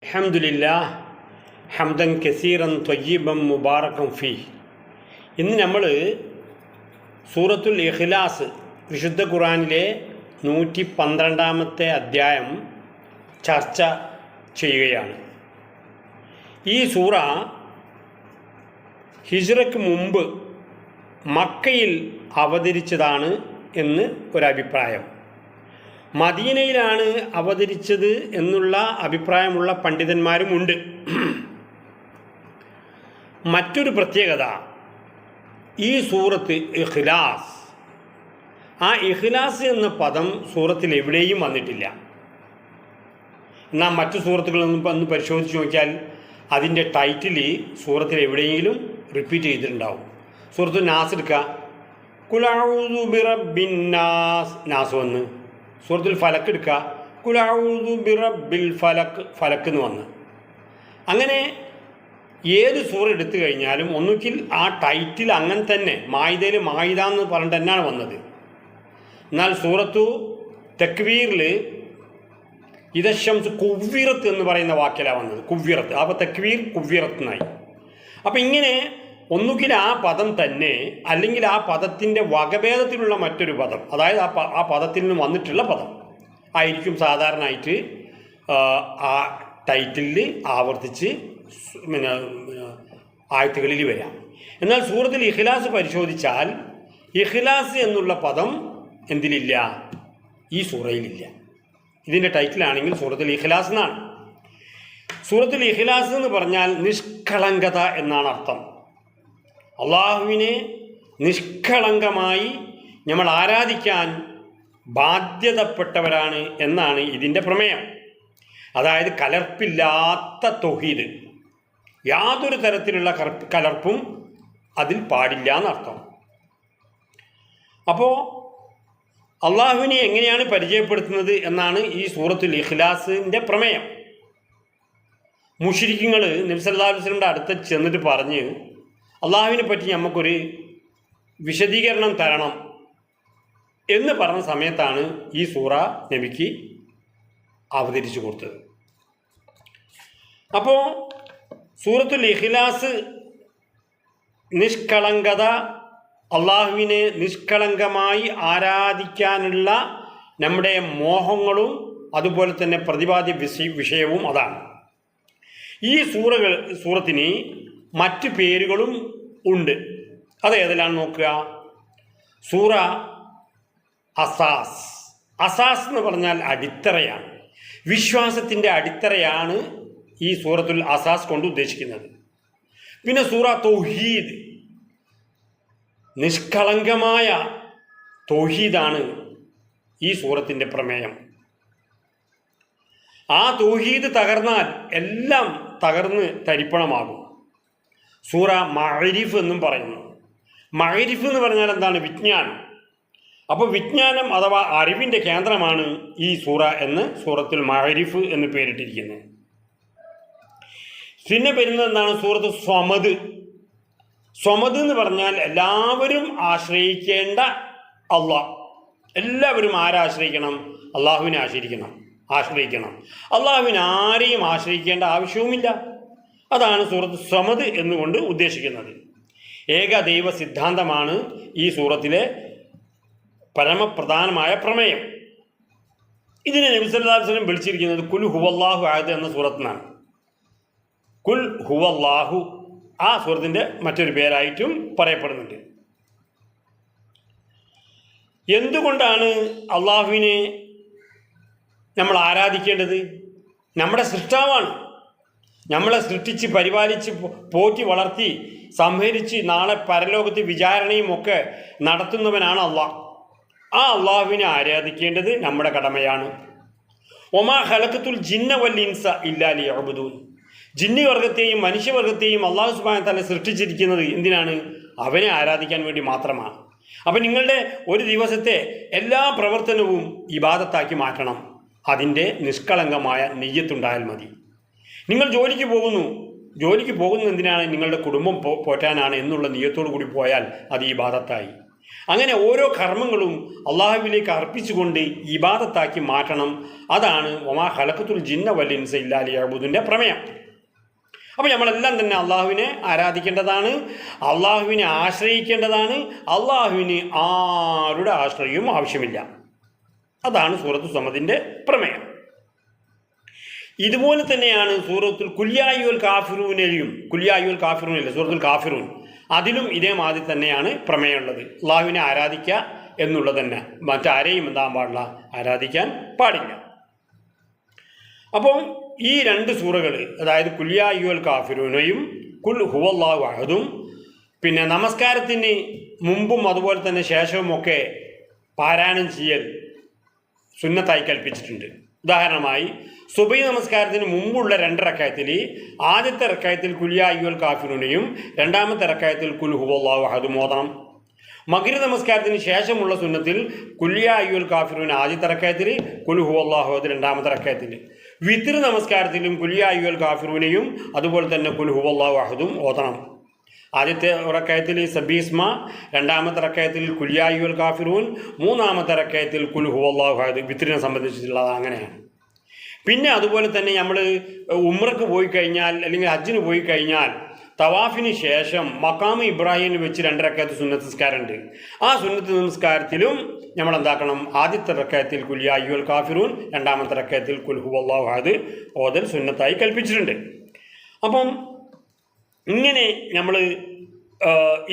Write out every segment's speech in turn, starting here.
അൽഹംദുലില്ലാഹ് ഹംദൻ കസീറൻ ത്വയ്യിബൻ മുബാറകൻ ഫീ. ഇന്ന് നമ്മൾ സൂറത്തുൽ ഇഖ്ലാസ് വിശുദ്ധ ഖുർആനിലെ 112-ാമത്തെ അധ്യായം ചർച്ച ചെയ്യുകയാണ്. ഈ സൂറ ഹിജ്റയ്ക്ക് മുമ്പ് മക്കയിൽ അവതരിച്ചതാണ് എന്ന് ഒരഭിപ്രായം. മദീനയിലാണ് അവതരിച്ചത് എന്നുള്ള അഭിപ്രായമുള്ള പണ്ഡിതന്മാരുമുണ്ട്. മറ്റൊരു പ്രത്യേകത, ഈ സൂറത്ത് ഇഖ്ലാസ്, ആ ഇഖ്ലാസ് എന്ന പദം സൂറത്തിൽ എവിടെയും വന്നിട്ടില്ല. എന്നാൽ മറ്റു സൂറത്തുകളൊന്നും ഒന്ന് പരിശോധിച്ച് നോക്കിയാൽ അതിൻ്റെ ടൈറ്റിൽ സൂറത്തിൽ എവിടെയെങ്കിലും റിപ്പീറ്റ് ചെയ്തിട്ടുണ്ടാവും. സൂറത്ത് നാസ് എടുക്കുക, ഖുൽ അഊദു ബിറബ്ബിൻ നാസ്, നാസ് വന്ന്. സൂറത്തുൽ ഫലക്ക് എടുക്കുക, ഖുൽ അഊദു ബിറബ്ബിൽ ഫലക്ക്, ഫലക്ക് എന്ന് വന്ന്. അങ്ങനെ ഏത് സൂറ എടുത്തു കഴിഞ്ഞാലും ഒന്നുകിൽ ആ ടൈറ്റിൽ അങ്ങനെ തന്നെ, മായിദയിൽ മായിദ എന്ന് പറഞ്ഞിട്ട് തന്നെയാണ് വന്നത്. എന്നാൽ സൂറത്തു തക്വീറിൽ ഇദശംസ് കുവ്വിറത്ത് എന്ന് പറയുന്ന വാക്കിലാണ് വന്നത്, കുവ്വിറത്ത്. അപ്പോൾ തക്വീർ കുവ്വിറത്ത് എന്നായി. അപ്പം ഇങ്ങനെ ഒന്നുകിൽ ആ പദം തന്നെ, അല്ലെങ്കിൽ ആ പദത്തിൻ്റെ വകഭേദത്തിലുള്ള മറ്റൊരു പദം, അതായത് ആ പദത്തിൽ നിന്ന് വന്നിട്ടുള്ള പദം ആയിരിക്കും സാധാരണയായിട്ട് ആ ടൈറ്റിലിൽ ആവർത്തിച്ച് പിന്നെ ആയത്തുകളിൽ വരാം. എന്നാൽ സൂറത്തിൽ ഇഖ്ലാസ് പരിശോധിച്ചാൽ ഇഖ്ലാസ് എന്നുള്ള പദം എന്തിലില്ല? ഈ സൂറയിലില്ല. ഇതിൻ്റെ ടൈറ്റിലാണെങ്കിൽ സൂറത്തുൽ ഇഖ്ലാസ് എന്നാണ്. സൂറത്തുൽ ഇഖ്ലാസ് എന്ന് പറഞ്ഞാൽ നിഷ്കളങ്കത എന്നാണ് അർത്ഥം. അള്ളാഹുവിനെ നിഷ്കളങ്കമായി നമ്മൾ ആരാധിക്കാൻ ബാധ്യതപ്പെട്ടവരാണ് എന്നാണ് ഇതിൻ്റെ പ്രമേയം. അതായത് കലർപ്പില്ലാത്ത തൗഹീദ്, യാതൊരു തരത്തിലുള്ള കലർപ്പും അതിൽ പാടില്ല എന്നർത്ഥം. അപ്പോൾ അള്ളാഹുവിനെ എങ്ങനെയാണ് പരിചയപ്പെടുത്തുന്നത് എന്നാണ് ഈ സൂറത്തുൽ ഇഖ്ലാസിൻ്റെ പ്രമേയം. മുശ്രിക്കുകൾ നബി സല്ലല്ലാഹു അലൈഹി വസല്ലമയുടെ അടുത്ത് ചെന്നിട്ട് പറഞ്ഞ്, അള്ളാഹുവിനെ പറ്റി നമുക്കൊരു വിശദീകരണം തരണം എന്ന് പറഞ്ഞ സമയത്താണ് ഈ സൂറ നബിക്ക് അവതരിച്ചു കൊടുത്തത്. അപ്പോൾ സൂറത്തുൽ ഇഖ്ലാസ് നിഷ്കളങ്കത, അള്ളാഹുവിനെ നിഷ്കളങ്കമായി ആരാധിക്കാനുള്ള നമ്മുടെ മോഹങ്ങളും അതുപോലെ തന്നെ പ്രതിപാദ്യ വിഷയവും അതാണ്. ഈ സൂറത്തിന് മറ്റ് പേരുകളും ഉണ്ട്. അത് ഏതെല്ലാം നോക്കുക. സൂറ അസാസ്. അസാസ് എന്ന് പറഞ്ഞാൽ അടിത്തറയാണ്, വിശ്വാസത്തിൻ്റെ അടിത്തറയാണ് ഈ സൂറത്തുൽ അസാസ് കൊണ്ട് ഉദ്ദേശിക്കുന്നത്. പിന്നെ സൂറ തൗഹീദ്, നിഷ്കളങ്കമായ തൗഹീദാണ് ഈ സൂറത്തിൻ്റെ പ്രമേയം. ആ തൗഹീദ് തകർന്നാൽ എല്ലാം തകർന്ന് തരിപ്പണമാകും. സൂറ മഅരിഫ് എന്നും പറയുന്നു. മഅരിഫ് എന്ന് പറഞ്ഞാൽ എന്താണ്? വിജ്ഞാനം. അപ്പോൾ വിജ്ഞാനം അഥവാ അറിവിൻ്റെ കേന്ദ്രമാണ് ഈ സൂറ എന്ന് സൂറത്തുൽ മഅരിഫ് എന്ന് പേരിട്ടിരിക്കുന്നത്. പിന്നെ വരുന്നത് എന്താണ്? സൂറത്ത് സ്വമദ്. സ്വമദ് എന്ന് പറഞ്ഞാൽ എല്ലാവരും ആശ്രയിക്കേണ്ട അള്ളാഹ്. എല്ലാവരും ആരാശ്രയിക്കണം? അള്ളാഹുവിനെ ആശ്രയിക്കണം. അള്ളാഹുവിനെ ആരെയും ആശ്രയിക്കേണ്ട ആവശ്യവുമില്ല. അതാണ് സൂറത്ത് സ്വമദ് എന്നുകൊണ്ട് ഉദ്ദേശിക്കുന്നത്. ഏകദൈവ സിദ്ധാന്തമാണ് ഈ സൂറത്തിലെ പരമപ്രധാനമായ പ്രമേയം. ഇതിനെ നബി സല്ലല്ലാഹു അലൈഹി വസല്ലം വിളിച്ചിരിക്കുന്നത് കുൽ ഹുവല്ലാഹു അഹദ് എന്ന സൂറത്തിനാണ്. കുൽ ഹുവല്ലാഹു ആ സൂറത്തിൻ്റെ മറ്റൊരു പേരായിട്ടും പറയപ്പെടുന്നുണ്ട്. എന്തുകൊണ്ടാണ് അള്ളാഹുവിനെ നമ്മൾ ആരാധിക്കേണ്ടത്? നമ്മുടെ സൃഷ്ടാവാണ്. നമ്മളെ സൃഷ്ടിച്ച് പരിപാലിച്ച് പോറ്റി വളർത്തി സംഹരിച്ച് നാളെ പരലോകത്ത് വിചാരണയും ഒക്കെ നടത്തുന്നവനാണ് അള്ളാഹ്. ആ അള്ളാഹുവിനെ ആരാധിക്കേണ്ടത് നമ്മുടെ കടമയാണ്. ഒമാ ഖലഖതുൽ ജിന്ന വൽ ഇൻസ ഇല്ലാ ലിയഅ്ബുദൂൻ. ജിന്നിവർഗത്തെയും മനുഷ്യവർഗത്തെയും അള്ളാഹു സുബ്ഹാനഹു വ തആല സൃഷ്ടിച്ചിരിക്കുന്നത് എന്തിനാണ്? അവനെ ആരാധിക്കാൻ വേണ്ടി മാത്രമാണ്. അപ്പം നിങ്ങളുടെ ഒരു ദിവസത്തെ എല്ലാ പ്രവർത്തനവും ഇബാദത്താക്കി മാറ്റണം. അതിൻ്റെ നിഷ്കളങ്കമായ നിയ്യത്തുണ്ടായാൽ മതി. നിങ്ങൾ ജോലിക്ക് പോകുന്നത് എന്തിനാണ്? നിങ്ങളുടെ കുടുംബം പോറ്റാനാണ് എന്നുള്ള നിയ്യത്തോടു കൂടി പോയാൽ അത് ഇബാദത്തായി. അങ്ങനെ ഓരോ കർമ്മങ്ങളും അള്ളാഹുവിലേക്ക് അർപ്പിച്ചുകൊണ്ട് ഇബാദത്താക്കി മാറ്റണം. അതാണ് വമാ ഖലഖതുൽ ജിന്ന വൽ ഇൻസ ഇല്ലാ ലിയഅ്ബുദൂന്റെ പ്രമേയം. അപ്പോൾ നമ്മളെല്ലാം തന്നെ അള്ളാഹുവിനെ ആരാധിക്കേണ്ടതാണ്, അള്ളാഹുവിനെ ആശ്രയിക്കേണ്ടതാണ്. അള്ളാഹുവിന് ആരുടെ ആശ്രയവും ആവശ്യമില്ല. അതാണ് സൂറത്തു സമദിൻ്റെ പ്രമേയം. ഇതുപോലെ തന്നെയാണ് സൂറത്തുൽ കുല്യായുൽ കാഫിറൂനിലും കാഫിറൂനില്ല സൂറത്തുൽ കാഫിറൂൻ, അതിലും ഇതേമാതിരി തന്നെയാണ് പ്രമേയമുള്ളത്. അള്ളാഹുവിനെ ആരാധിക്കുക എന്നുള്ളത് തന്നെ, മറ്റാരെയും എന്താകാൻ പാടില്ല, ആരാധിക്കാൻ പാടില്ല. അപ്പോൾ ഈ രണ്ട് സൂറകൾ, അതായത് കുല്യായുൽ കാഫിറൂനയും കുൽ ഹുവല്ലാഹു അഹദും, പിന്നെ നമസ്കാരത്തിന് മുമ്പും അതുപോലെ തന്നെ ശേഷവും ഒക്കെ പാരായണം ചെയ്യൽ സുന്നത്തായി കൽപ്പിച്ചിട്ടുണ്ട്. ഉദാഹരണമായി സുബഹി നമസ്കാരത്തിന് മുമ്പുള്ള 2 റക്അത്തിൽ ആദ്യത്തെ റക്അത്തിൽ കുല്യായുൽ കാഫിറൂനെയും രണ്ടാമത്തെ റക്അത്തിൽ കുൽ ഹുവല്ലാഹു അഹദും ഓതണം. മഗ്രിബ് നമസ്കാരത്തിന് ശേഷമുള്ള സുന്നത്തിൽ കുല്യായുൽ കാഫിറൂൻ ആദ്യത്തെ റക്അത്തിൽ, കുൽ ഹുവല്ലാഹു അഹദ് രണ്ടാമത്തെ റക്അത്തിൽ. വിത്ർ നമസ്കാരത്തിലും കുല്യായുൽ കാഫിറൂനെയും അതുപോലെ തന്നെ കുൽ ഹുവല്ലാഹു അഹദും ഓതണം. ആദ്യത്തെ റക്അത്തിൽ സബീസ്മ, രണ്ടാമത്തെ റക്അത്തിൽ കുല്യായുൽ കാഫിറൂൻ, മൂന്നാമത്തെ റക്അത്തിൽ കുൽ ഹുവല്ലാഹു അഹദ്. വിത്രിനെ സംബന്ധിച്ചിട്ടുള്ളത് അങ്ങനെയാണ്. പിന്നെ അതുപോലെ തന്നെ നമ്മൾ ഉംറക്ക് പോയി കഴിഞ്ഞാൽ അല്ലെങ്കിൽ ഹജ്ജിന് പോയി കഴിഞ്ഞാൽ തവാഫിന് ശേഷം മഖാം ഇബ്രാഹിമിൽ വെച്ച് 2 റക്അത്ത് സുന്നത്ത് നിസ്കാരമുണ്ട്. ആ സുന്നത്ത് നിസ്കാരത്തിലും നമ്മൾ എന്താക്കണം, ആദ്യത്തെ റക്അത്തിൽ കുല്യായുൽ കാഫിറൂൻ, രണ്ടാമത്തെ റക്അത്തിൽ കുൽ ഹുവല്ലാഹു അഹദ് ഓതൽ സുന്നത്തായി കൽപ്പിച്ചിട്ടുണ്ട്. അപ്പം ഇങ്ങനെ നമ്മൾ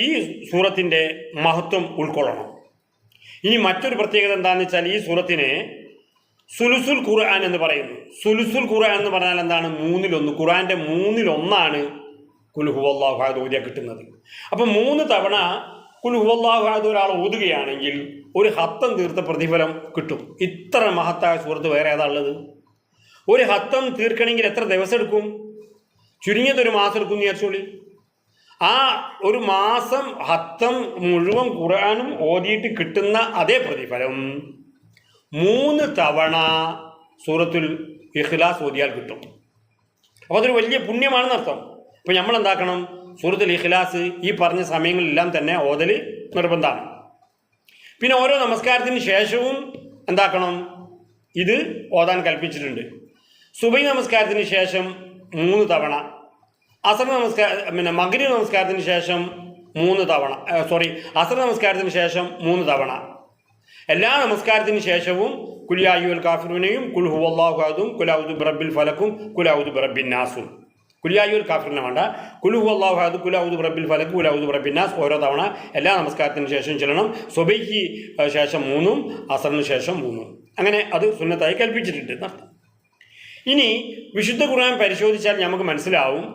ഈ സൂറത്തിൻ്റെ മഹത്വം ഉൾക്കൊള്ളണം. ഇനി മറ്റൊരു പ്രത്യേകത എന്താണെന്ന് വെച്ചാൽ, ഈ സൂറത്തിനെ സുലുസുൽ ഖുർആൻ എന്ന് പറയുന്നു. സുലുസുൽ ഖുർആൻ എന്ന് പറഞ്ഞാൽ എന്താണ്? 1/3, ഖുർആൻ്റെ 1/3 കുൽ ഹുവല്ലാഹു അഹദ് ഓതിയാൽ കിട്ടുന്നത്. അപ്പം 3 തവണ കുൽ ഹുവല്ലാഹു അഹദ് ഒരാൾ ഓതുകയാണെങ്കിൽ ഒരു ഹത്തം തീർത്ത പ്രതിഫലം കിട്ടും. ഇത്ര മഹത്തായ സൂറത്ത് വേറെ ഏതാ ഉള്ളത്? ഒരു ഹത്തം തീർക്കണമെങ്കിൽ എത്ര ദിവസം എടുക്കും? ചുരുങ്ങിയത് 1 മാസം എടുക്കും എന്ന് വിചാരിച്ചോളി. ആ 1 മാസം ഹത്തം മുഴുവൻ ഖുർആനും ഓതിയിട്ട് കിട്ടുന്ന അതേ പ്രതിഫലം 3 തവണ സൂറത്തുൽ ഇഖ്ലാസ് ഓതിയാൽ കിട്ടും. അപ്പോൾ അതൊരു വലിയ പുണ്യമാണെന്നർത്ഥം. അപ്പോൾ നമ്മൾ എന്താക്കണം, സൂറത്തുൽ ഇഖ്ലാസ് ഈ പറഞ്ഞ സമയങ്ങളിലെല്ലാം തന്നെ ഓതൽ നിർബന്ധമാണ്. പിന്നെ ഓരോ നമസ്കാരത്തിന് ശേഷവും എന്താക്കണം, ഇത് ഓതാൻ കൽപ്പിച്ചിട്ടുണ്ട്. സുബഹി നമസ്കാരത്തിന് ശേഷം 3 തവണ, അസർ മഗ്രിബ് നമസ്കാരത്തിന് ശേഷം 3 തവണ, അസർ നമസ്കാരത്തിന് ശേഷം 3 തവണ. എല്ലാ നമസ്കാരത്തിന് ശേഷവും കുല്യായുൽ കാഫിറൂനെയും കുൽ ഹുവല്ലാഹു അഹദും കുൽ അഊദു ബിറബ്ബിൽ ഫലക്കും കുൽ അഊദു ബിറബ്ബിൻ നാസും. കുല്യായുൽ കാഫിറിനെ വേണ്ട, കുൽ ഹുവല്ലാഹു അഹദ് കുൽ അഊദു ബിറബ്ബിൽ ഫലക് കുൽ അഊദു ബിറബ്ബിൻ നാസ് ഓരോ തവണ എല്ലാ നമസ്കാരത്തിന് ശേഷം ചെല്ലണം. സുബഹിക്ക് ശേഷം 3, അസറിന് ശേഷം 3. അങ്ങനെ അത് സുന്നത്തായി കൽപ്പിച്ചിട്ടുണ്ട് എന്നർത്ഥം. ഇനി വിശുദ്ധ ഖുർആൻ പരിശോധിച്ചാൽ നമുക്ക് മനസ്സിലാവും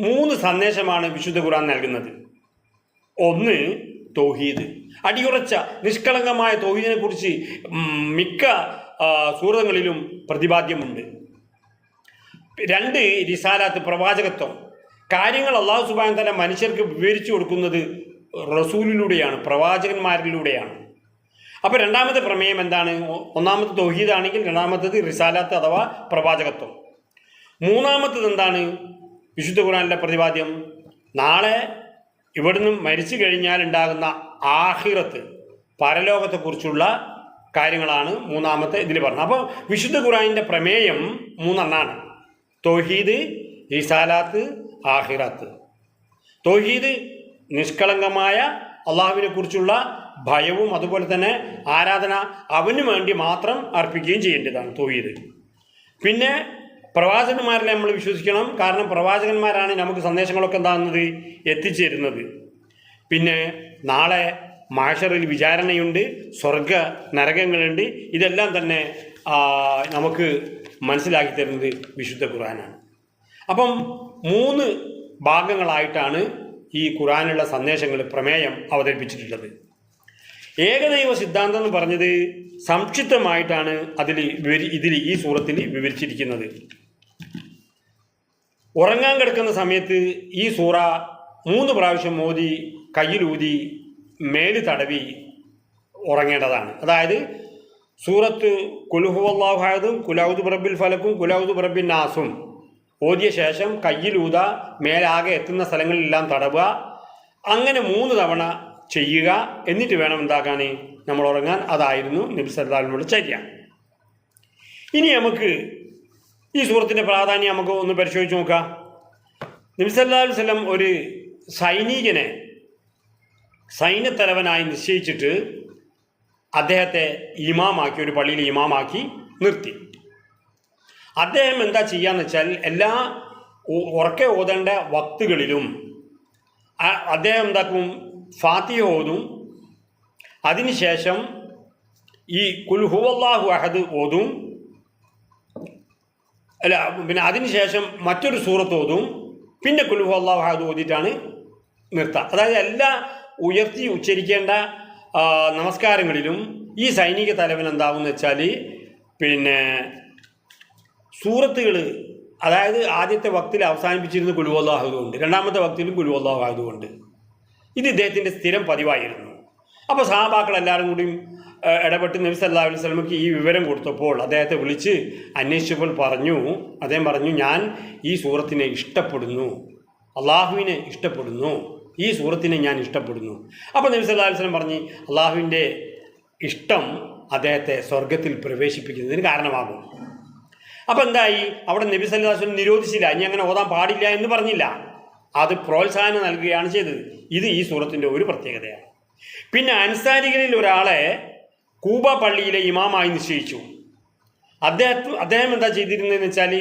3 സന്ദേശമാണ് വിശുദ്ധ ഖുർആൻ നൽകുന്നത്. ഒന്ന് തൗഹീദ്, അടിയുറച്ച നിഷ്കളങ്കമായ തൗഹീദിനെ കുറിച്ച് മിക്ക സൂറങ്ങളിലും പ്രതിപാദ്യമുണ്ട്. 2 റിസാലാത്ത്, പ്രവാചകത്വം. കാര്യങ്ങൾ അല്ലാഹു സുബ്ഹാനഹു വ തആല മനുഷ്യർക്ക് വിവരിച്ചു കൊടുക്കുന്നത് റസൂലിലൂടെയാണ്, പ്രവാചകന്മാരിലൂടെയാണ്. അപ്പോൾ രണ്ടാമത്തെ പ്രമേയം എന്താണ്? ഒന്നാമത്തെ തൗഹീദാണെങ്കിൽ രണ്ടാമത്തേത് റിസാലാത്ത് അഥവാ പ്രവാചകത്വം. മൂന്നാമത്തേത് എന്താണ്? വിശുദ്ധ ഖുർആനിലെ പ്രതിപാദ്യം നാളെ ഇവിടുന്ന് മരിച്ചു കഴിഞ്ഞാൽ ഉണ്ടാകുന്ന ആഖിറത്ത്, പരലോകത്തെക്കുറിച്ചുള്ള കാര്യങ്ങളാണ് മൂന്നാമത്തെ ഇതിൽ പറഞ്ഞത്. അപ്പോൾ വിശുദ്ധ ഖുർആനിൻ്റെ പ്രമേയം 3 തൗഹീദ്, റിസാലാത്ത്, ആഖിറത്ത്. തൗഹീദ് നിഷ്കളങ്കമായ അള്ളാഹുവിനെ കുറിച്ചുള്ള ഭയവും അതുപോലെ തന്നെ ആരാധന അവന് വേണ്ടി മാത്രം അർപ്പിക്കുകയും ചെയ്യേണ്ടതാണ് തൗഹീദ്. പിന്നെ പ്രവാചകന്മാരെ നമ്മൾ വിശ്വസിക്കണം, കാരണം പ്രവാചകന്മാരാണ് നമുക്ക് സന്ദേശങ്ങളൊക്കെ എന്താകുന്നത് എത്തിച്ചേരുന്നത്. പിന്നെ നാളെ മാഷറിൽ വിചാരണയുണ്ട്, സ്വർഗ നരകങ്ങളുണ്ട്. ഇതെല്ലാം തന്നെ നമുക്ക് മനസ്സിലാക്കി തരുന്നത് വിശുദ്ധ ഖുർആനാണ്. അപ്പം 3 ഭാഗങ്ങളായിട്ടാണ് ഈ ഖുർആനിലുള്ള സന്ദേശങ്ങൾ, പ്രമേയം അവതരിപ്പിച്ചിട്ടുള്ളത്. ഏകദൈവ സിദ്ധാന്തം എന്ന് പറഞ്ഞത് സംക്ഷിപ്തമായിട്ടാണ് ഇതിൽ ഈ സൂറത്തിൽ വിവരിച്ചിരിക്കുന്നത്. ഉറങ്ങാൻ കിടക്കുന്ന സമയത്ത് ഈ സൂറ 3 പ്രാവശ്യം ഓതി കയ്യിലൂതി മേല് തടവി ഉറങ്ങേണ്ടതാണ്. അതായത് സൂറത്ത് കുൽ ഹുവല്ലാഹു അഹദും കുൽ അഊദു ബിറബ്ബിൽ ഫലക്കും കുൽ അഊദു ബിറബ്ബിൻ നാസും ഓതിയ ശേഷം കയ്യിലൂത മേലാകെ എത്തുന്ന സ്ഥലങ്ങളിലെല്ലാം തടവുക. അങ്ങനെ 3 തവണ ചെയ്യുക, എന്നിട്ട് വേണം എന്താക്കാൻ നമ്മൾ ഉറങ്ങാൻ. അതായിരുന്നു നബി സല്ലല്ലാഹു അലൈഹി വസല്ലമയുടെ ചര്യ. ഇനി നമുക്ക് ഈ സൂറത്തിൻ്റെ പ്രാധാന്യം നമുക്ക് ഒന്ന് പരിശോധിച്ച് നോക്കാം. നബി സല്ലല്ലാഹു അലൈഹി വസല്ലം ഒരു സൈനികനെ സൈന്യത്തലവനായി നിശ്ചയിച്ചിട്ട് അദ്ദേഹത്തെ ഇമാമാക്കി, ഒരു പള്ളിയിൽ ഇമാമാക്കി നിർത്തി. അദ്ദേഹം എന്താ ചെയ്യാന്ന് വെച്ചാൽ എല്ലാ ഉറക്കെ ഓതേണ്ട വക്തുകളിലും അദ്ദേഹം എന്താക്കും, ഫാത്തിഹ ഓതും. അതിനുശേഷം ഈ കുൽ ഹുവല്ലാഹു അഹദ് ഓതും. അല്ല, പിന്നെ അതിനുശേഷം മറ്റൊരു സൂറത്ത് ഓതും. പിന്നെ കുൽ ഹുവല്ലാഹു അഹദ് ഓതിയിട്ടാണ് നിർത്തുക. അതായത് എല്ലാ ഉയർത്തി ഉച്ചരിക്കേണ്ട നമസ്കാരങ്ങളിലും ഈ സൈനിക തലവൻ എന്താകുമെന്ന് വെച്ചാൽ പിന്നെ സൂറത്തുകൾ, അതായത് ആദ്യത്തെ വക്തിൽ അവസാനിപ്പിച്ചിരുന്ന കുൽ ഹുവല്ലാഹു അഹദ് കൊണ്ട്, രണ്ടാമത്തെ വക്തിലും കുൽ ഹുവല്ലാഹു അഹദ് കൊണ്ട്. ഇത് ഇദ്ദേഹത്തിൻ്റെ സ്ഥിരം പതിവായിരുന്നു. അപ്പോൾ സഹാബാക്കൾ എല്ലാവരും കൂടിയും ഇടപെട്ട് നബി സല്ലല്ലാഹു അലൈഹി വസല്ലമയ്ക്ക് ഈ വിവരം കൊടുത്തപ്പോൾ അദ്ദേഹത്തെ വിളിച്ച് അന്വേഷിച്ചപ്പോൾ അദ്ദേഹം പറഞ്ഞു, ഞാൻ ഈ സൂറത്തിനെ ഇഷ്ടപ്പെടുന്നു, അള്ളാഹുവിനെ ഇഷ്ടപ്പെടുന്നു, ഈ സൂറത്തിനെ ഞാൻ ഇഷ്ടപ്പെടുന്നു. അപ്പോൾ നബി സല്ലല്ലാഹു അലൈഹി വസല്ലം പറഞ്ഞു, അള്ളാഹുവിൻ്റെ ഇഷ്ടം അദ്ദേഹത്തെ സ്വർഗത്തിൽ പ്രവേശിപ്പിക്കുന്നതിന് കാരണമാകും. അപ്പോൾ എന്തായി, അവിടെ നബി സല്ലല്ലാഹു അലൈഹി വസല്ലം നിരോധിച്ചില്ല, ഇനി അങ്ങനെ ഓതാൻ പാടില്ല എന്ന് പറഞ്ഞില്ല, അത് പ്രോത്സാഹനം നൽകുകയാണ് ചെയ്തത്. ഇത് ഈ സൂറത്തിൻ്റെ ഒരു പ്രത്യേകതയാണ്. പിന്നെ അൻസാരികളിൽ ഒരാളെ കൂബ പള്ളിയിലെ ഇമാമായി നിശ്ചയിച്ചു. അദ്ദേഹം എന്താ ചെയ്തിരുന്നതെന്ന് വെച്ചാൽ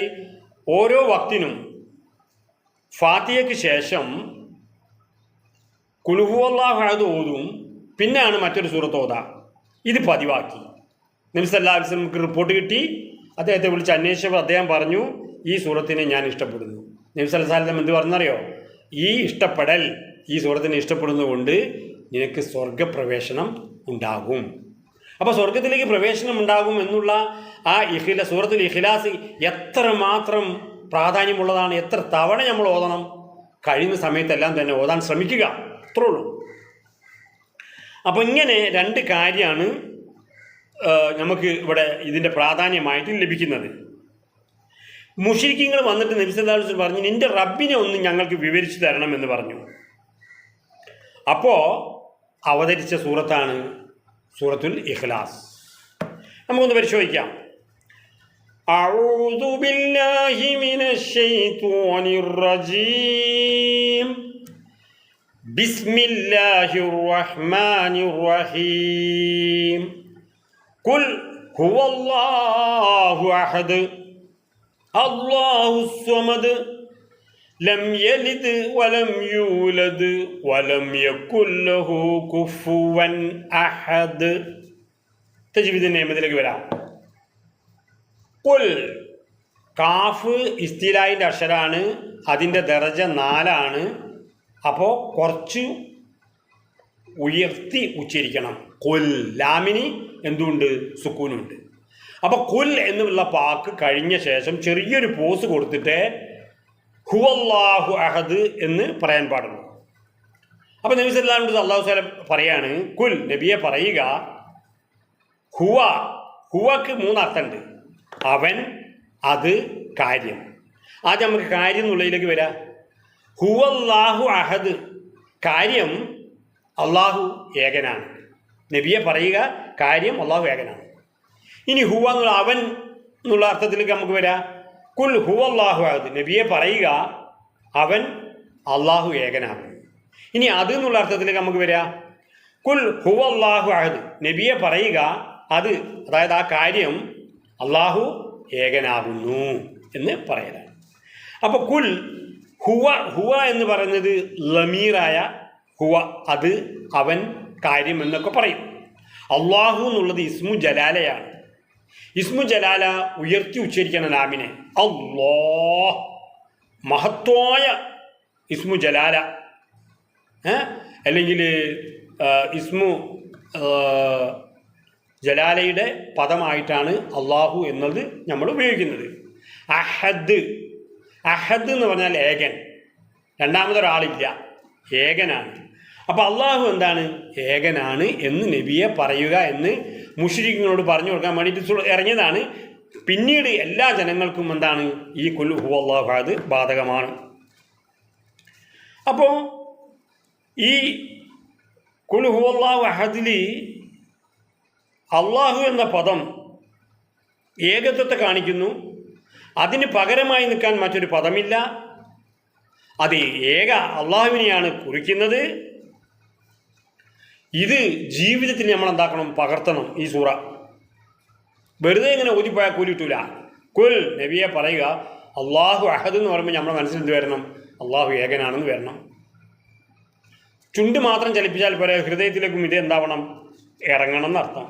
ഓരോ വക്തിനും ഫാത്തിഹയ്ക്ക് ശേഷം ഖുൽ ഹുവല്ലാഹു അഹദ് ഓതും, പിന്നെയാണ് മറ്റൊരു സൂറത്ത് ഓതാ. ഇത് പതിവാക്കി. നബി സല്ലല്ലാഹു അലൈഹി വസല്ലമക്ക് റിപ്പോർട്ട് കിട്ടി. അദ്ദേഹത്തെ വിളിച്ച് അന്വേഷിച്ചപ്പോൾ അദ്ദേഹം പറഞ്ഞു, ഈ സൂറത്തിനെ ഞാൻ ഇഷ്ടപ്പെടുന്നു. നബി സല്ലല്ലാഹു അലൈഹി വസല്ലം എന്ത് പറഞ്ഞറിയോ, ഈ ഇഷ്ടപ്പെടൽ, ഈ സൂറത്തിനെ ഇഷ്ടപ്പെടുന്നതുകൊണ്ട് നിനക്ക് സ്വർഗപ്രവേശനം ഉണ്ടാകും. അപ്പോൾ സ്വർഗത്തിലേക്ക് പ്രവേശനം ഉണ്ടാകും എന്നുള്ള ആ സൂറത്തുൽ ഇഖ്ലാസ് എത്രമാത്രം പ്രാധാന്യമുള്ളതാണ്. എത്ര തവണ നമ്മൾ ഓതണം, കഴിയുന്ന സമയത്തെല്ലാം തന്നെ ഓതാൻ ശ്രമിക്കുക, അത്രേ ഉള്ളൂ. അപ്പോൾ ഇങ്ങനെ രണ്ട് കാര്യമാണ് നമുക്ക് ഇവിടെ ഇതിൻ്റെ പ്രാധാന്യമായിട്ട് ലഭിക്കുന്നത്. മുശ്രിക്കുകൾ വന്നിട്ട് നബി സല്ലല്ലാഹു അലൈഹി വസല്ലം പറഞ്ഞു, നിന്റെ റബ്ബിനെ ഒന്ന് ഞങ്ങൾക്ക് വിവരിച്ചു തരണം എന്ന് പറഞ്ഞു. അപ്പോൾ അവതരിച്ച സൂറത്താണ് സൂറത്തുൽ ഇഖ്ലാസ്. നമുക്കൊന്ന് പരിശോധിക്കാം. അഊദു ബില്ലാഹി മിനശ് ശൈത്വാനിർ റജീം. ബിസ്മില്ലാഹിർ റഹ്മാനിർ റഹീം. ഖുൽ ഹുവല്ലാഹു അഹദ് അല്ലാഹുസ് സ്വമദ് ലം യലിദ് വലം യൂലദ് വലം യകുൽ ലഹു കുഫുവൻ അഹദ്. തജ്വീദിന്റെ നിയമത്തിലേക്ക് വരാം. ഖുൽ, കാഫ് ഇസ്തിലായിൻ്റെ അക്ഷരാണ്, അതിൻ്റെ ദർജ 4. അപ്പോൾ കുറച്ച് ഉയർത്തി ഉച്ചരിക്കണം. ഖുൽ, ലാമിന് എന്തുണ്ട്, സുക്കൂനുണ്ട്. അപ്പോൾ ഖുൽ എന്നുള്ള വാക്ക് കഴിഞ്ഞ ശേഷം ചെറിയൊരു പോസ് കൊടുത്തിട്ട് ഹുവല്ലാഹു അഹദ് എന്ന് പറയാൻ പാടുള്ളൂ. അപ്പോൾ നബി സല്ലല്ലാഹു അലൈഹി വസല്ലം പറയാണ്, കുൽ, നബിയെ പറയുക, ഹുവക്ക് 3 അർത്ഥമുണ്ട്. അവൻ, അത്, കാര്യം. ആദ്യം നമുക്ക് കാര്യം എന്നുള്ളതിലേക്ക് വരാം. ഹുവല്ലാഹു അഹദ്, കാര്യം അള്ളാഹു ഏകനാണ്. നബിയെ പറയുക, കാര്യം അള്ളാഹു ഏകനാണ്. ഇനി ഹുവ എന്നുള്ള അവൻ എന്നുള്ള അർത്ഥത്തിലേക്ക് നമുക്ക് വരാം. കുൽ ഹുവല്ലാഹു അഹദ്, നബിയെ പറയുക, അവൻ അള്ളാഹു ഏകനാണ്. ഇനി അത് എന്നുള്ള അർത്ഥത്തിലേക്ക് നമുക്ക് വരാം. കുൽ ഹുവല്ലാഹു അഹദ്, നബിയെ പറയുക, അത്, അതായത് ആ കാര്യം അള്ളാഹു ഏകനാകുന്നു എന്ന് പറയലാണ്. അപ്പോൾ കുൽ ഹുവ എന്ന് പറയുന്നത് ലമീറായ ഹുവ, അത്, അവൻ, കാര്യം എന്നൊക്കെ പറയും. അള്ളാഹു എന്നുള്ളത് ഇസ്മു ജലാലയാണ്. ഇസ്മു ജലാല ഉയർത്തി ഉച്ചരിക്കണം ലാമിനെ. അല്ലാഹ്, മഹത്വായ ഇസ്മു ജലാല, അല്ലെങ്കിൽ ഇസ്മു ജലാലയുടെ പദമായിട്ടാണ് അള്ളാഹു എന്നത് നമ്മൾ ഉപയോഗിക്കുന്നത്. അഹദ്, അഹദ് എന്ന് പറഞ്ഞാൽ ഏകൻ, രണ്ടാമതൊരാളില്ല, ഏകനാണ്. അപ്പോൾ അള്ളാഹു എന്താണ്, ഏകനാണ് എന്ന് നബിയെ പറയുക എന്ന് മുശ്രിക്കുകളോട് പറഞ്ഞു കൊടുക്കാൻ വേണ്ടിയിട്ട് ഇറങ്ങിയതാണ്. പിന്നീട് എല്ലാ ജനങ്ങൾക്കും എന്താണ്, ഈ കുൽ ഹുവല്ലാഹു അഹദ് ബാധകമാണ്. അപ്പോൾ ഈ ഖുൽ ഹുവല്ലാഹു അഹദിൽ അള്ളാഹു എന്ന പദം ഏകത്വത്തെ കാണിക്കുന്നു. അതിന് പകരമായി നിൽക്കാൻ മറ്റൊരു പദമില്ല. അത് ഏക അള്ളാഹുവിനെയാണ് കുറിക്കുന്നത്. ഇത് ജീവിതത്തിൽ നമ്മൾ എന്താക്കണം? പകർത്തണം. ഈ സൂറ വെറുതെ ഇങ്ങനെ ഓതിപ്പോയാൽ കൂലിട്ടൂല. കുൽ നബിയെ പറയുക, അള്ളാഹു അഹദ് എന്ന് പറയുമ്പോൾ നമ്മുടെ മനസ്സിൽ എന്ത് വരണം? അള്ളാഹു ഏകനാണെന്ന് വരണം. ചുണ്ട് മാത്രം ചലിപ്പിച്ചാൽ പോരെ, ഹൃദയത്തിലേക്കും ഇത് എന്താവണം? ഇറങ്ങണം എന്നർത്ഥം.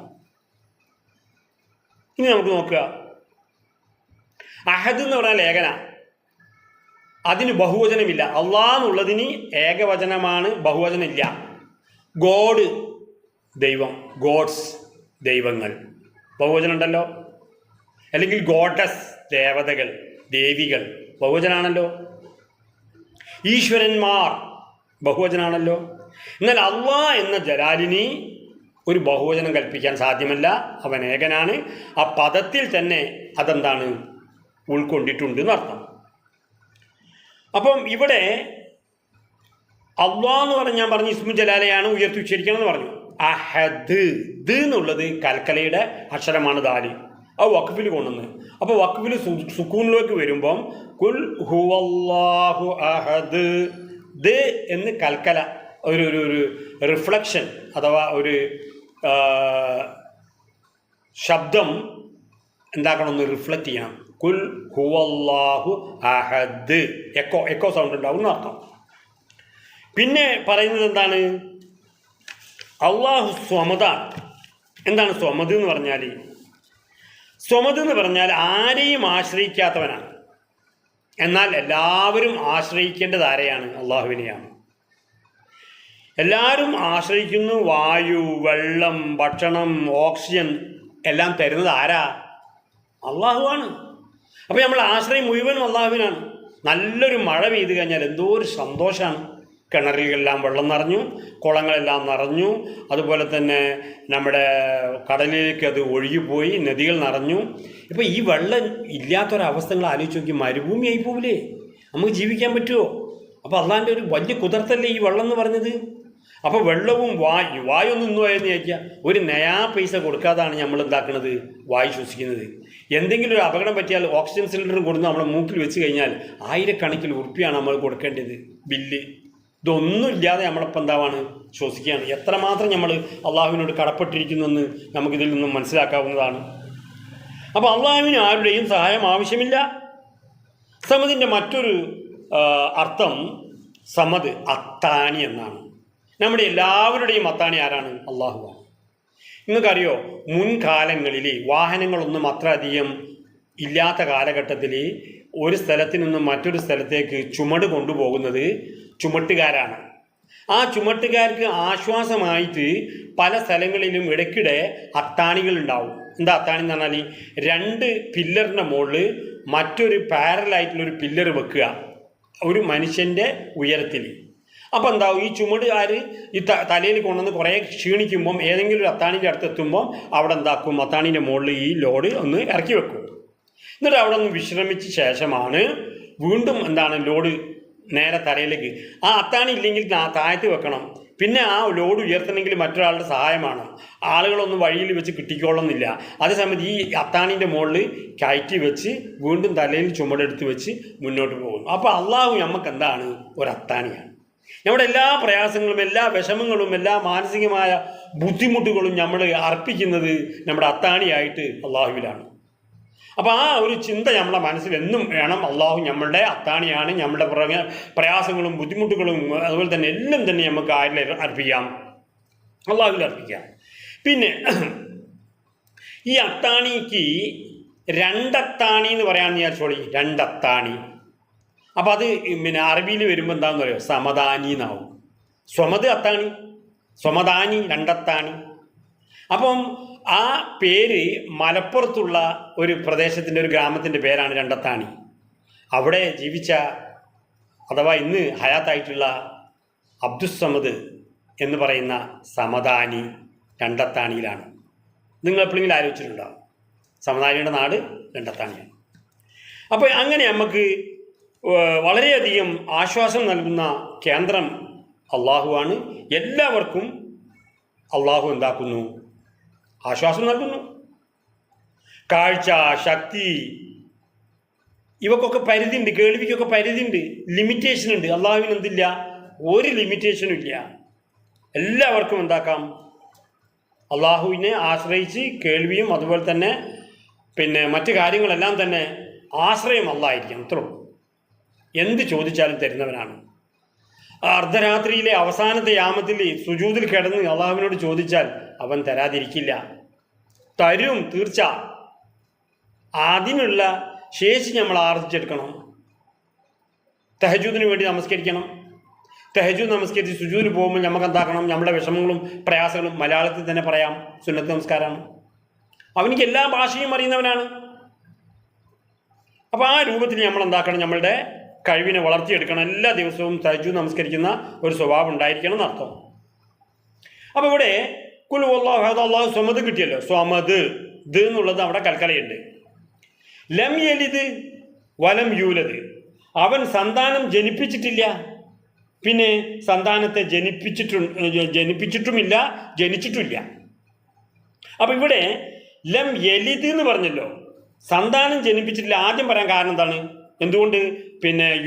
ഇനി നമുക്ക് നോക്കുക, അഹദ് എന്ന് പറഞ്ഞാൽ ഏകന, അതിന് ബഹുവചനമില്ല. അള്ളാഹ് എന്നുള്ളതിന് ഏകവചനമാണ്, ബഹുവചനമില്ല. ഗോഡ് ദൈവം, ഗോഡ്സ് ദൈവങ്ങൾ, ബഹുവചനം ഉണ്ടല്ലോ. അല്ലെങ്കിൽ ഗോഡസ് ദേവതകൾ, ദേവികൾ, ബഹുവചനാണല്ലോ. ഈശ്വരന്മാർ ബഹുവചനാണല്ലോ. എന്നാൽ അള്ളാഹ് എന്ന ജലാലിന് ഒരു ബഹുവചനം കൽപ്പിക്കാൻ സാധ്യമല്ല. അവൻ ഏകനാണ്. ആ പദത്തിൽ തന്നെ അതെന്താണ്? ഉൾക്കൊണ്ടിട്ടുണ്ട് എന്നർത്ഥം. അപ്പം ഇവിടെ അള്ളാഹ് എന്ന് പറഞ്ഞാൽ ഞാൻ പറഞ്ഞു ഇസ്മു ജലാലയാണ്, ഉയർത്തി ഉച്ചരിക്കണം എന്ന് പറഞ്ഞു. അഹദ് ദ് എന്നുള്ളത് കൽക്കലയുടെ അക്ഷരമാണ്, ദാല്. അത് വഖഫിൽ കൊണ്ടുവന്ന്. അപ്പോൾ വഖഫിൽ സുക്കൂനിലേക്ക് വരുമ്പം കുൽ ഹുവല്ലാഹു അഹദ് ദ് എന്ന് കൽക്കല ഒരു ഒരു റിഫ്ലക്ഷൻ അഥവാ ഒരു ശബ്ദം എന്താക്കണമെന്ന് റിഫ്ലക്റ്റ് ചെയ്യണം. കുൽ ഹുവല്ലാഹു അഹദ്, എക്കോ സൗണ്ട് ഉണ്ടാവും എന്നർത്ഥം. പിന്നെ പറയുന്നത് എന്താണ്? അള്ളാഹു സ്വമദാണ്. എന്താണ് സ്വമദ് എന്ന് പറഞ്ഞാൽ? സ്വമദ് എന്ന് പറഞ്ഞാൽ ആരെയും ആശ്രയിക്കാത്തവനാണ്. എന്നാൽ എല്ലാവരും ആശ്രയിക്കേണ്ടത് ആരെയാണ്? അള്ളാഹുവിനെയാണ്. എല്ലാവരും ആശ്രയിക്കുന്നു. വായു, വെള്ളം, ഭക്ഷണം, ഓക്സിജൻ എല്ലാം തരുന്നത് ആരാ? അള്ളാഹുവാണ്. അപ്പോൾ നമ്മൾ ആശ്രയം മുഴുവനും അള്ളാഹുവിനാണ്. നല്ലൊരു മഴ പെയ്തു കഴിഞ്ഞാൽ എന്തോ ഒരു സന്തോഷമാണ്. കിണറുകളെല്ലാം വെള്ളം നിറഞ്ഞു, കുളങ്ങളെല്ലാം നിറഞ്ഞു, അതുപോലെ തന്നെ നമ്മുടെ കടലിലേക്ക് അത് ഒഴുകിപ്പോയി, നദികൾ നിറഞ്ഞു. ഇപ്പോൾ ഈ വെള്ളം ഇല്ലാത്തൊരവസ്ഥകൾ ആലോചിച്ച് നോക്കി, മരുഭൂമിയായി പോവില്ലേ? നമുക്ക് ജീവിക്കാൻ പറ്റുമോ? അപ്പോൾ അള്ളാഹിൻ്റെ ഒരു വലിയ കുതിർത്തല്ലേ ഈ വെള്ളം എന്ന് പറഞ്ഞത്. അപ്പോൾ വെള്ളവും വായു ഒന്നും ഇന്നുമായെന്ന് ചോദിക്കുക, ഒരു നയാ പൈസ കൊടുക്കാതാണ് നമ്മൾ എന്താക്കുന്നത്? വായു ശ്വസിക്കുന്നത്. എന്തെങ്കിലും ഒരു അപകടം പറ്റിയാൽ ഓക്സിജൻ സിലിണ്ടറും കൊടുത്ത് നമ്മളെ മൂക്കിൽ വെച്ച് കഴിഞ്ഞാൽ ആയിരക്കണക്കിന് ഉറുപ്പിയാണ് നമ്മൾ കൊടുക്കേണ്ടത് ബില്ല്. ഇതൊന്നും ഇല്ലാതെ നമ്മളിപ്പോൾ എന്താവാണ്? ശ്വസിക്കുകയാണ്. എത്രമാത്രം നമ്മൾ അള്ളാഹുവിനോട് കടപ്പെട്ടിരിക്കുന്നെന്ന് നമുക്കിതിൽ നിന്നും മനസ്സിലാക്കാവുന്നതാണ്. അപ്പോൾ അള്ളാഹുവിന് ആരുടെയും സഹായം ആവശ്യമില്ല. സമദിൻ്റെ മറ്റൊരു അർത്ഥം സമദ് അത്താണി എന്നാണ്. നമ്മുടെ എല്ലാവരുടെയും അത്താണി ആരാണ്? അള്ളാഹുവാണ്. നിങ്ങൾക്കറിയോ, മുൻകാലങ്ങളിൽ വാഹനങ്ങളൊന്നും അത്ര അധികം ഇല്ലാത്ത കാലഘട്ടത്തിൽ ഒരു സ്ഥലത്ത് നിന്നും മറ്റൊരു സ്ഥലത്തേക്ക് ചുമട് കൊണ്ടുപോകുന്നത് ചുമട്ടുകാരാണ്. ആ ചുമട്ടുകാർക്ക് ആശ്വാസമായിട്ട് പല സ്ഥലങ്ങളിലും ഇടയ്ക്കിടെ അത്താണികൾ ഉണ്ടാവും. എന്താ അത്താണി എന്ന് പറഞ്ഞാൽ, 2 പില്ലറിൻ്റെ മുകളിൽ മറ്റൊരു പാരലായിട്ടുള്ളൊരു പില്ലർ വെക്കുക ഒരു മനുഷ്യൻ്റെ ഉയരത്തിൽ. അപ്പോൾ എന്താവും? ഈ ചുമടുകാർ ഈ തലയിൽ കൊണ്ടുവന്ന് കുറേ ക്ഷീണിക്കുമ്പം ഏതെങ്കിലും ഒരു അത്താണിൻ്റെ അടുത്ത് എത്തുമ്പം അവിടെ എന്താക്കും? അത്താണിൻ്റെ മുകളിൽ ഈ ലോഡ് ഒന്ന് ഇറക്കി വെക്കും. എന്നിട്ട് അവിടെ ഒന്ന് വിശ്രമിച്ച ശേഷമാണ് വീണ്ടും എന്താണ് ലോഡ് നേരെ തലയിലേക്ക്. ആ അത്താണി ഇല്ലെങ്കിൽ താഴത്ത് വെക്കണം. പിന്നെ ആ ലോഡ് ഉയർത്തണമെങ്കിൽ മറ്റൊരാളുടെ സഹായമാണ്. ആളുകളൊന്നും വഴിയിൽ വെച്ച് കിട്ടിക്കോളുന്നില്ല. അതേസമയത്ത് ഈ അത്താണിൻ്റെ മുകളിൽ കയറ്റി വെച്ച് വീണ്ടും തലയിൽ ചുമടെടുത്ത് വെച്ച് മുന്നോട്ട് പോകുന്നു. അപ്പോൾ അള്ളാഹു നമുക്ക് എന്താണ്? ഒരു അത്താണിയാണ്. നമ്മുടെ എല്ലാ പ്രയാസങ്ങളും, എല്ലാ വിഷമങ്ങളും, എല്ലാ മാനസികമായ ബുദ്ധിമുട്ടുകളും നമ്മൾ അർപ്പിക്കുന്നത് നമ്മുടെ അത്താണിയായിട്ട് അള്ളാഹുവിലാണ്. അപ്പോൾ ആ ഒരു ചിന്ത നമ്മുടെ മനസ്സിൽ എന്നും വേണം. അള്ളാഹു നമ്മളുടെ അത്താണിയാണ്. നമ്മുടെ പ്രയാസങ്ങളും ബുദ്ധിമുട്ടുകളും അതുപോലെ തന്നെ എല്ലാം തന്നെ നമുക്ക് ആരിൽ അർപ്പിക്കാം? അള്ളാഹുവിൽ അർപ്പിക്കാം. പിന്നെ ഈ അത്താണിക്ക് 2 അത്താണി എന്ന് പറയാമെന്ന് വിചാരിച്ചോളി. 2 അത്താണി. അപ്പോൾ അത് പിന്നെ അറബിയിൽ വരുമ്പോൾ എന്താണെന്ന് പറയുക? സമദാനി എന്നാവും. സ്വമത് അത്താണി, സ്വമദാനി, 2 അത്താണി. അപ്പം ആ പേര് മലപ്പുറത്തുള്ള ഒരു പ്രദേശത്തിൻ്റെ, ഒരു ഗ്രാമത്തിൻ്റെ പേരാണ് 2 അത്താണി. അവിടെ ജീവിച്ച അഥവാ ഇന്ന് ഹയാത്തായിട്ടുള്ള അബ്ദുസ്സമദ് എന്ന് പറയുന്ന സമദാനി 2 അത്താണിയിലാണ്. നിങ്ങൾ എപ്പോഴെങ്കിലും ആലോചിച്ചിട്ടുണ്ടോ? സമദാനിയുടെ നാട് 2 അത്താണിയാണ്. അപ്പോൾ അങ്ങനെ നമുക്ക് വളരെയധികം ആശ്വാസം നൽകുന്ന കേന്ദ്രം അള്ളാഹുവാണ്. എല്ലാവർക്കും അള്ളാഹു എന്താക്കുന്നു? ആശ്വാസം നൽകുന്നു. കാഴ്ച, ശക്തി, ഇവക്കൊക്കെ പരിധിയുണ്ട്. കേൾവിക്കൊക്കെ പരിധിയുണ്ട്, ലിമിറ്റേഷൻ ഉണ്ട്. അള്ളാഹുവിന് എന്തില്ല? ഒരു ലിമിറ്റേഷനും ഇല്ല. എല്ലാവർക്കും എന്താക്കാം? അള്ളാഹുവിനെ ആശ്രയിച്ച് കേൾവിയും അതുപോലെ തന്നെ മറ്റു കാര്യങ്ങളെല്ലാം തന്നെ ആശ്രയം അള്ളായിരിക്കും. അത്രേ ഉള്ളൂ. എന്ത് ചോദിച്ചാലും തരുന്നവനാണ്. അർദ്ധരാത്രിയിലെ അവസാനത്തെ യാമത്തിൽ സുജൂദിൽ കിടന്ന് അള്ളാഹുവിനോട് ചോദിച്ചാൽ അവൻ തരാതിരിക്കില്ല, തരും തീർച്ച. അതിനുള്ള ശേഷി നമ്മൾ ആർജിച്ചെടുക്കണം. തഹജ്ജുദിന് വേണ്ടി നമസ്കരിക്കണം. തഹജ്ജുദ് നമസ്കരിച്ച് സുജൂദിന് പോകുമ്പോൾ നമുക്ക് എന്താക്കണം? നമ്മുടെ വിഷമങ്ങളും പ്രയാസങ്ങളും മലയാളത്തിൽ തന്നെ പറയാം. സുന്നത്ത് നമസ്കാരമാണ്. അവനിക്ക് എല്ലാ ഭാഷയും അറിയുന്നവനാണ്. അപ്പോൾ ആ രൂപത്തിൽ നമ്മൾ എന്താക്കണം? നമ്മളുടെ കഴിവിനെ വളർത്തിയെടുക്കണം. എല്ലാ ദിവസവും തഹജ്ജുദ് നമസ്കരിക്കുന്ന ഒരു സ്വഭാവം ഉണ്ടായിരിക്കണം എന്നർത്ഥം. അപ്പോൾ ഇവിടെ കുൽ ഹുവല്ലാഹു അഹദ്, അല്ലാഹു സ്വമദ് കിട്ടിയല്ലോ. സ്വമദ് ദ് എന്നുള്ളത് അവിടെ കൽക്കലയുണ്ട്. ലം യലിദ് വലം യൂലദ്, അവൻ സന്താനം ജനിപ്പിച്ചിട്ടില്ല, പിന്നെ സന്താനത്തെ ജനിപ്പിച്ചിട്ടുമില്ല, ജനിച്ചിട്ടുമില്ല. അപ്പം ഇവിടെ ലം യലിദ് എന്ന് പറഞ്ഞല്ലോ, സന്താനം ജനിപ്പിച്ചിട്ടില്ല. ആദ്യം പറയാൻ കാരണം എന്താണ്? എന്തുകൊണ്ട്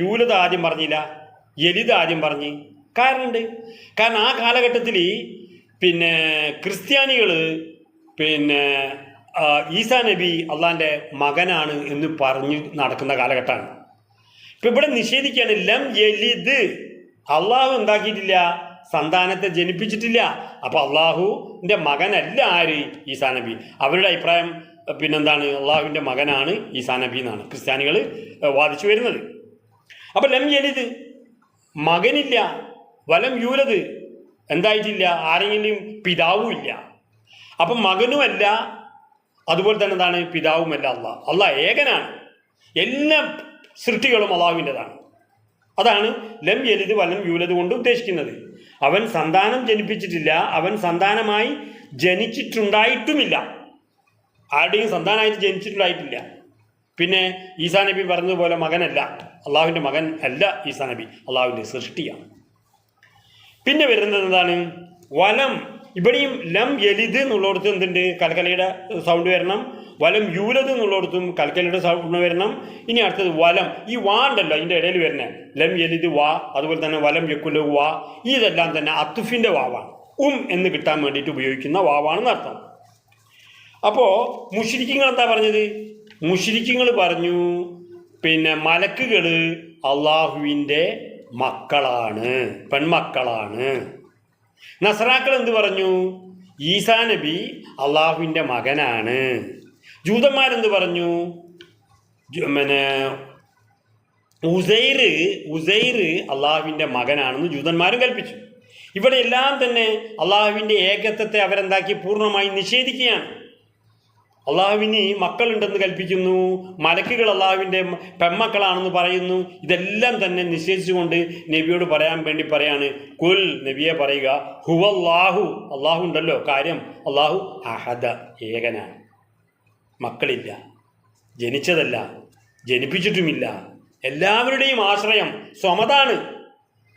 യൂലദ് ആദ്യം പറഞ്ഞില്ല, യലിദ് ആദ്യം പറഞ്ഞ്? കാരണമുണ്ട്. കാരണം ആ കാലഘട്ടത്തിൽ ക്രിസ്ത്യാനികൾ ഈസാ നബി അള്ളാൻ്റെ മകനാണ് എന്ന് പറഞ്ഞ് നടക്കുന്ന കാലഘട്ടമാണ്. ഇപ്പം ഇവിടെ നിഷേധിക്കുകയാണ്. ലം യലിദ്, അള്ളാഹു എന്താക്കിയിട്ടില്ല? സന്താനത്തെ ജനിപ്പിച്ചിട്ടില്ല. അപ്പോൾ അള്ളാഹുവിൻ്റെ മകനല്ല ആര്? ഈസാ നബി. അവരുടെ അഭിപ്രായം എന്താണ്? അള്ളാഹുവിൻ്റെ മകനാണ് ഈസാ നബി എന്നാണ് ക്രിസ്ത്യാനികൾ വാദിച്ചു വരുന്നത്. അപ്പം ലം യലിദ്, മകനില്ല. വലം യൂലദ്, എന്തായിട്ടില്ല? ആരെങ്കിലും പിതാവും ഇല്ല. അപ്പം മകനുമല്ല, അതുപോലെ തന്നെ എന്താണ്? പിതാവുമല്ല. അള്ളാഹ് ഏകനാണ്. എല്ലാ സൃഷ്ടികളും അള്ളാഹുവിൻ്റെതാണ്. അതാണ് ലം യലിദ് വലം യൂലദ് കൊണ്ട് ഉദ്ദേശിക്കുന്നത്. അവൻ സന്താനം ജനിപ്പിച്ചിട്ടില്ല, അവൻ സന്താനമായി ജനിച്ചിട്ടുണ്ടായിട്ടുമില്ല. ആരുടെയും സന്താനമായിട്ട് ജനിച്ചിട്ടുണ്ടായിട്ടില്ല. ഈസാ നബി പറഞ്ഞതുപോലെ മകനല്ല, അള്ളാഹുവിൻ്റെ മകൻ അല്ല ഈസാ നബി, അള്ളാഹുവിൻ്റെ സൃഷ്ടിയാണ്. വരുന്നത് എന്താണ്? വലം. ഇവിടെയും ലം യലിദ് എന്നുള്ളിടത്ത് എന്തുണ്ട്? കൽക്കലയുടെ സൗണ്ട് വരണം. വലം യൂലദ് എന്നുള്ളിടത്തും കൽക്കലയുടെ സൗണ്ട് വരണം. ഇനി അടുത്തത് വലം. ഈ വാ ഉണ്ടല്ലോ അതിൻ്റെ ഇടയിൽ വരുന്നത്, ലം യലിദ് വാ, അതുപോലെ തന്നെ വലം യക്കുലു വാ, ഇതെല്ലാം തന്നെ അത്തുഫിൻ്റെ വാവാണ്. എന്ന് കിട്ടാൻ വേണ്ടിയിട്ട് ഉപയോഗിക്കുന്ന വാവാണെന്ന് അർത്ഥം. അപ്പോൾ മുശ്രിക്കുകൾ എന്താ പറഞ്ഞത്? മുശ്രിക്കുകൾ പറഞ്ഞു മലക്കുകൾ അള്ളാഹുവിൻ്റെ മക്കളാണ്, പെൺമക്കളാണ്. നസ്രാക്കൾ എന്ത് പറഞ്ഞു? ഈസാ നബി അള്ളാഹുവിൻ്റെ മകനാണ്. ജൂതന്മാരെന്ത് പറഞ്ഞു? ഉസൈർ അള്ളാഹുവിൻ്റെ മകനാണെന്ന് ജൂതന്മാരും കൽപ്പിച്ചു. ഇവിടെ എല്ലാം തന്നെ അള്ളാഹുവിൻ്റെ ഏകത്വത്തെ അവരെന്താക്കി? പൂർണ്ണമായി നിഷേധിക്കുകയാണ്. അള്ളാഹുവിന് മക്കളുണ്ടെന്ന് കൽപ്പിക്കുന്നു, മലക്കുകൾ അള്ളാഹുവിൻ്റെ പെൺമക്കളാണെന്ന് പറയുന്നു. ഇതെല്ലാം തന്നെ നിഷേധിച്ചുകൊണ്ട് നബിയോട് പറയാൻ വേണ്ടി പറയാണ്, കുൽ, നബിയെ പറയുക, ഹുവല്ലാഹു, അള്ളാഹു ഉണ്ടല്ലോ, കാര്യം അള്ളാഹു അഹദ, ഏകനാണ്, മക്കളില്ല, ജനിച്ചതല്ല, ജനിപ്പിച്ചിട്ടുമില്ല. എല്ലാവരുടെയും ആശ്രയം സ്വമതാണ്,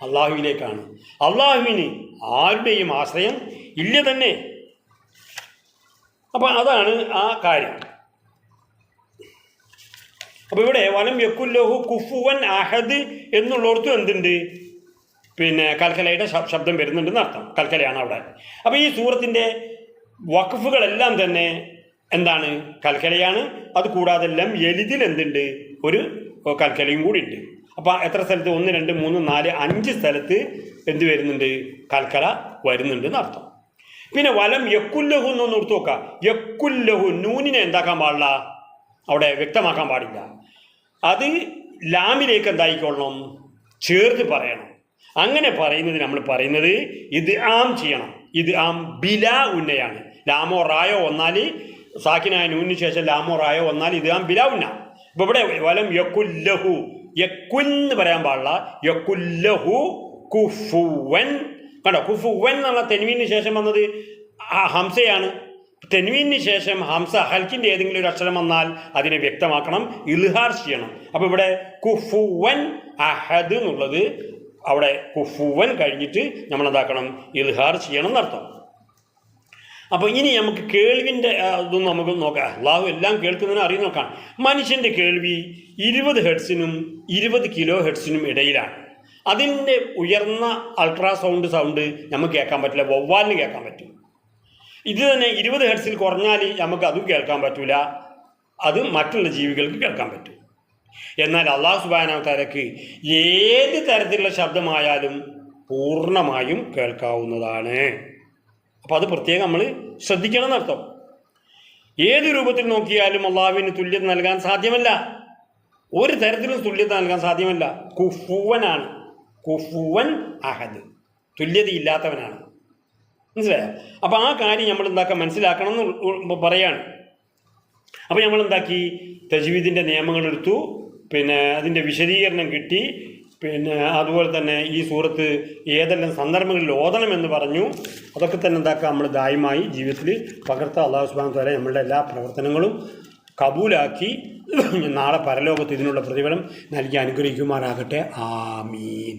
അള്ളാഹുവിലേക്കാണ്. അള്ളാഹുവിന് ആരുടെയും ആശ്രയം ഇല്ല തന്നെ. അപ്പം അതാണ് ആ കാര്യം. അപ്പോൾ ഇവിടെ വലം യക്കുല്ലഹു കുഫുവൻ അഹദ് എന്നുള്ളിടത്തും എന്തുണ്ട്? കൽക്കലയുടെ ശബ്ദം വരുന്നുണ്ടെന്ന് അർത്ഥം. കൽക്കലയാണ് അവിടെ. അപ്പോൾ ഈ സൂറത്തിൻ്റെ വഖഫുകളെല്ലാം തന്നെ എന്താണ്? കൽക്കലയാണ്. അതുകൂടാതെ ലം യലിദിൽ എന്തുണ്ട്? ഒരു കൽക്കലയും കൂടി ഉണ്ട്. അപ്പോൾ എത്ര സ്ഥലത്ത്? 1, 2, 3, 4, 5 സ്ഥലത്ത് എന്ത് വരുന്നുണ്ട്? കൽക്കല വരുന്നുണ്ട് എന്നർത്ഥം. വലം യക്കുല്ലഹു എന്നൊന്ന് ഓർത്ത് നോക്കാം. യക്കുല്ലഹു, നൂനിനെ എന്താക്കാൻ പാടില്ല? അവിടെ വ്യക്തമാക്കാൻ പാടില്ല. അത് ലാമിലേക്ക് എന്തായിക്കൊള്ളണം? ചേർത്ത് പറയണം. അങ്ങനെ പറയുന്നത് നമ്മൾ പറയുന്നത് ഇത് ആം ചെയ്യണം. ഇത് ആം ബില ഉന്നയാണ്. ലാമോ റായോ വന്നാൽ, സാക്കിനായ നൂനിന് ശേഷം ലാമോ റായോ വന്നാൽ ഇത് ആം ബില ഉന്ന. അപ്പോൾ ഇവിടെ വലം യക്കുല്ലഹു, യക്കുന്ന് പറയാൻ പാടില്ല. യക്കുല്ലഹു കുഫുവൻ. കണ്ടോ? കുഫുവൻ എന്നുള്ള തെൻവീനു ശേഷം വന്നത് ഹംസയാണ്. തെൻവീനു ശേഷം ഹംസ ഹൽക്കിൻ്റെ ഏതെങ്കിലും ഒരു അക്ഷരം വന്നാൽ അതിനെ വ്യക്തമാക്കണം, ഇൽഹാർ ചെയ്യണം. അപ്പോൾ ഇവിടെ കുഫുവൻ അഹദ് എന്നുള്ളത് അവിടെ കുഫുവൻ കഴിഞ്ഞിട്ട് നമ്മൾ എന്താക്കണം? ഇൽഹാർ ചെയ്യണം എന്നർത്ഥം. അപ്പോൾ ഇനി നമുക്ക് കേൾവിൻ്റെ ഇതൊന്നും നമുക്ക് നോക്കാം. അള്ളാഹു എല്ലാം കേൾക്കുന്നതിനും അറിയുന്ന നോക്കാം. മനുഷ്യൻ്റെ കേൾവി 20 ഹെർട്സിനും 20 കിലോ ഹെർട്സിനും ഇടയിലാണ്. അതിൻ്റെ ഉയർന്ന അൾട്രാസൗണ്ട് സൗണ്ട് നമുക്ക് കേൾക്കാൻ പറ്റില്ല, വവ്വാലിന് കേൾക്കാൻ പറ്റും. ഇത് തന്നെ 20 ഹെർട്സിൽ കുറഞ്ഞാൽ നമുക്ക് അതും കേൾക്കാൻ പറ്റില്ല, അത് മറ്റുള്ള ജീവികൾക്ക് കേൾക്കാൻ പറ്റും. എന്നാൽ അള്ളാഹു സുബ്ഹാനഹു വ തആലയ്ക്ക് ഏത് തരത്തിലുള്ള ശബ്ദമായാലും പൂർണ്ണമായും കേൾക്കാവുന്നതാണ്. അപ്പോൾ അത് പ്രത്യേകം നമ്മൾ ശ്രദ്ധിക്കണം എന്നർത്ഥം. ഏത് രൂപത്തിൽ നോക്കിയാലും അള്ളാഹുവിന് തുല്യത നൽകാൻ സാധ്യമല്ല, ഒരു തരത്തിലും തുല്യത നൽകാൻ സാധ്യമല്ല. കുഫുവനാണ്, കുഫുവൻ അഹദ്, തുല്യതയില്ലാത്തവനാണ്. മനസ്സിലായോ? അപ്പോൾ ആ കാര്യം നമ്മൾ മനസ്സിലാക്കണം എന്ന് പറയാണ്. അപ്പോൾ നമ്മൾ തജ്വീദിൻ്റെ നിയമങ്ങൾ എടുത്തു, പിന്നെ അതിൻ്റെ വിശദീകരണം കിട്ടി, പിന്നെ അതുപോലെ തന്നെ ഈ സൂറത്ത് ഏതെല്ലാം സന്ദർഭങ്ങളിൽ ഓതണമെന്ന് പറഞ്ഞു. അതൊക്കെ തന്നെ നമ്മൾ ദായമായി ജീവിതത്തിൽ പകർത്താൻ അല്ലാഹു സുബ്ഹാനഹു വ തആല നമ്മളുടെ എല്ലാ പ്രവർത്തനങ്ങളും കബൂലാക്കി നാളെ പരലോകത്ത് ഇതിനുള്ള പ്രതിഫലം നൽകി അനുഗ്രഹിക്കുമാറാകട്ടെ. ആമീൻ.